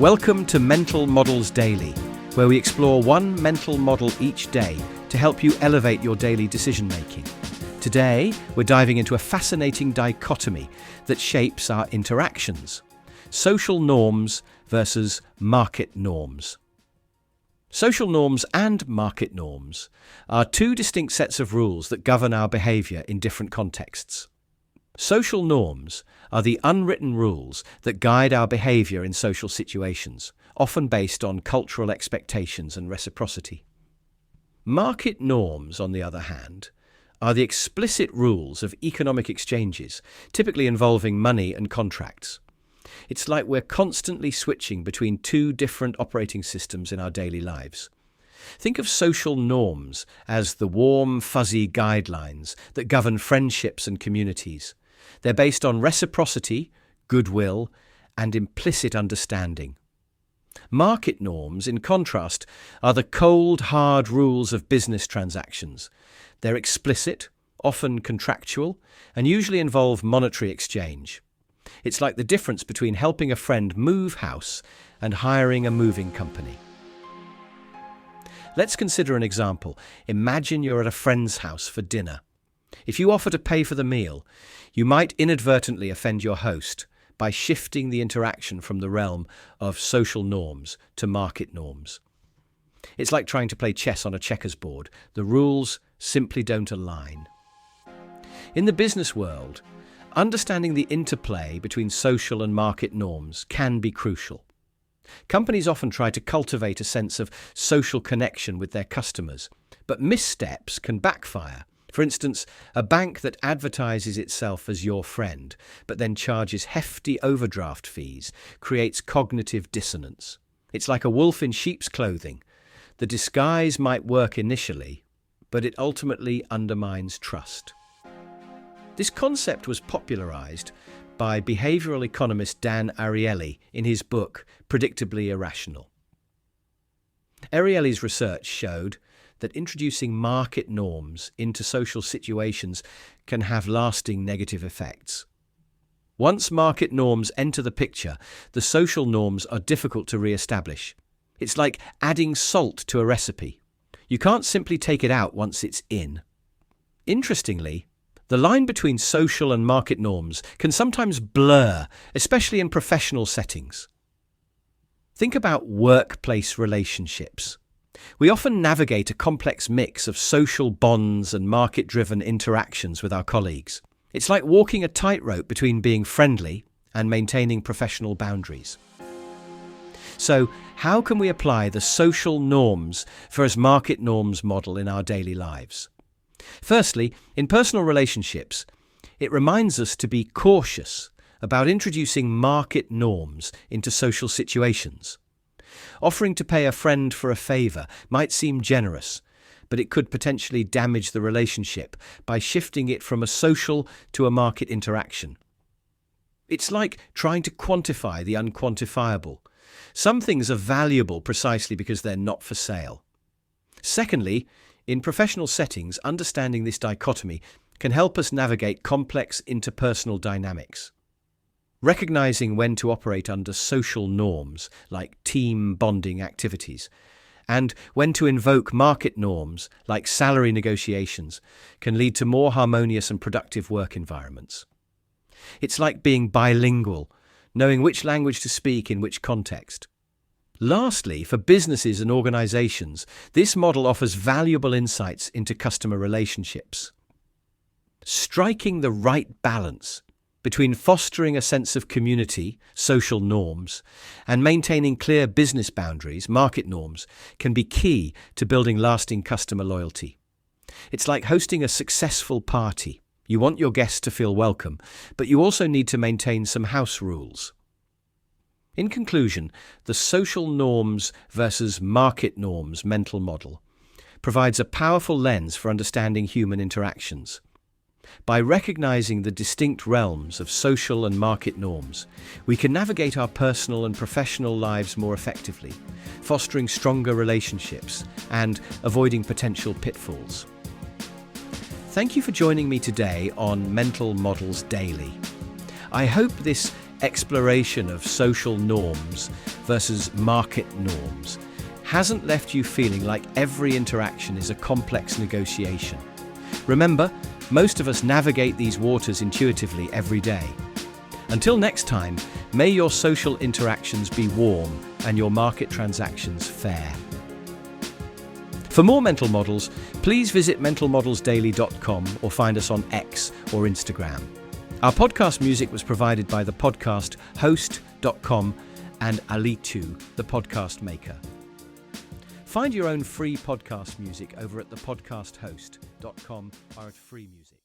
Welcome to Mental Models Daily, where we explore one mental model each day to help you elevate your daily decision-making. Today, we're diving into a fascinating dichotomy that shapes our interactions: social norms versus market norms. Social norms and market norms are two distinct sets of rules that govern our behavior in different contexts. Social norms are the unwritten rules that guide our behavior in social situations, often based on cultural expectations and reciprocity. Market norms, on the other hand, are the explicit rules of economic exchanges, typically involving money and contracts. It's like we're constantly switching between two different operating systems in our daily lives. Think of social norms as the warm, fuzzy guidelines that govern friendships and communities. They're based on reciprocity, goodwill, and implicit understanding. Market norms, in contrast, are the cold, hard rules of business transactions. They're explicit, often contractual, and usually involve monetary exchange. It's like the difference between helping a friend move house and hiring a moving company. Let's consider an example. Imagine you're at a friend's house for dinner. If you offer to pay for the meal, you might inadvertently offend your host by shifting the interaction from the realm of social norms to market norms. It's like trying to play chess on a checkers board. The rules simply don't align. In the business world, understanding the interplay between social and market norms can be crucial. Companies often try to cultivate a sense of social connection with their customers, but missteps can backfire. For instance, a bank that advertises itself as your friend, but then charges hefty overdraft fees, creates cognitive dissonance. It's like a wolf in sheep's clothing. The disguise might work initially, but it ultimately undermines trust. This concept was popularized by behavioral economist Dan Ariely in his book, Predictably Irrational. Ariely's research showed that introducing market norms into social situations can have lasting negative effects. Once market norms enter the picture, the social norms are difficult to re-establish. It's like adding salt to a recipe. You can't simply take it out once it's in. Interestingly, the line between social and market norms can sometimes blur, especially in professional settings. Think about workplace relationships. We often navigate a complex mix of social bonds and market-driven interactions with our colleagues. It's like walking a tightrope between being friendly and maintaining professional boundaries. So, how can we apply the social norms versus market norms model in our daily lives? Firstly, in personal relationships, it reminds us to be cautious about introducing market norms into social situations. Offering to pay a friend for a favor might seem generous, but it could potentially damage the relationship by shifting it from a social to a market interaction. It's like trying to quantify the unquantifiable. Some things are valuable precisely because they're not for sale. Secondly, in professional settings, understanding this dichotomy can help us navigate complex interpersonal dynamics. Recognizing when to operate under social norms, like team bonding activities, and when to invoke market norms, like salary negotiations, can lead to more harmonious and productive work environments. It's like being bilingual, knowing which language to speak in which context. Lastly, for businesses and organizations, this model offers valuable insights into customer relationships. Striking the right balance between fostering a sense of community, social norms, and maintaining clear business boundaries, market norms, can be key to building lasting customer loyalty. It's like hosting a successful party. You want your guests to feel welcome, but you also need to maintain some house rules. In conclusion, the social norms versus market norms mental model provides a powerful lens for understanding human interactions. By recognizing the distinct realms of social and market norms, we can navigate our personal and professional lives more effectively, fostering stronger relationships and avoiding potential pitfalls. Thank you for joining me today on Mental Models Daily. I hope this exploration of social norms versus market norms hasn't left you feeling like every interaction is a complex negotiation. Remember, most of us navigate these waters intuitively every day. Until next time, may your social interactions be warm and your market transactions fair. For more mental models, please visit mentalmodelsdaily.com or find us on X or Instagram. Our podcast music was provided by the Podcast Host.com and Alitu, the podcast maker. Find your own free podcast music over at thepodcasthost.com or at Free Music.